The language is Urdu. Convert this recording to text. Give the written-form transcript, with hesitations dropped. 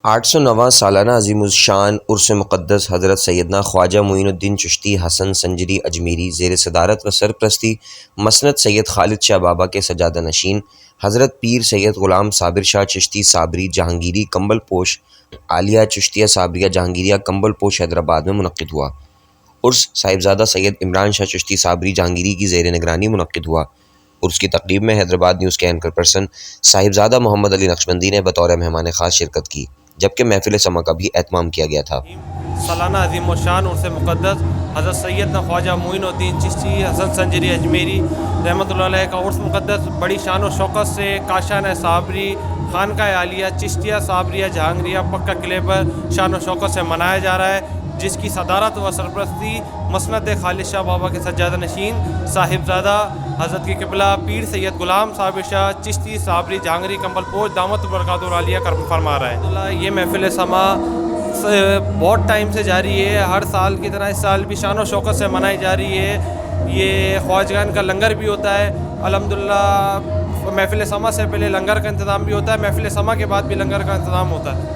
809واں سالانہ عظیم الشان عرس مقدس حضرت سیدنا خواجہ معین الدین چشتی حسن سنجری اجمیری زیر صدارت و سرپرستی مسند سید خالد شاہ بابا کے سجادہ نشین حضرت پیر سید غلام صابر شاہ چشتی صابری جہانگیری کمبل پوش عالیہ چشتیہ صابریہ جہانگیریہ کمبل پوش حیدرآباد میں منعقد ہوا۔ عرس صاحبزادہ سید عمران شاہ چشتی صابری جہانگیری کی زیر نگرانی منعقد ہوا۔ عرس کی تقریب میں حیدرآباد نیوز کے اینکر پرسن صاحبزادہ محمد علی نقشبندی نے بطور مہمان خاص شرکت کی، جبکہ محفل سما کا بھی اہتمام کیا گیا تھا۔ سالانہ عظیم الشان عرس مقدس حضرت سیدنا خواجہ معین الدین چشتی حسن سنجری اجمیری رحمۃ اللہ علیہ کا عرس مقدس بڑی شان و شوکت سے کاشانہ صابری خانقاہ عالیہ چشتیہ صابریہ جہانگیریہ پکا قلعے پر شان و شوکت سے منایا جا رہا ہے، جس کی صدارت و سرپرستی مسند خالد شاہ بابا کے سجادہ نشین صاحبزادہ حضرت کی قبلہ پیر سید غلام صابر شاہ چشتی صابری جہانگیری کمبل پوش دامت برکات العالیہ کر فرما رہا ہے۔ یہ محفل سما بہت ٹائم سے جاری ہے، ہر سال کی طرح اس سال بھی شان و شوکت سے منائی جا رہی ہے۔ یہ خواجگان کا لنگر بھی ہوتا ہے، الحمدللہ محفل سما سے پہلے لنگر کا انتظام بھی ہوتا ہے، محفل سما کے بعد بھی لنگر کا انتظام ہوتا ہے۔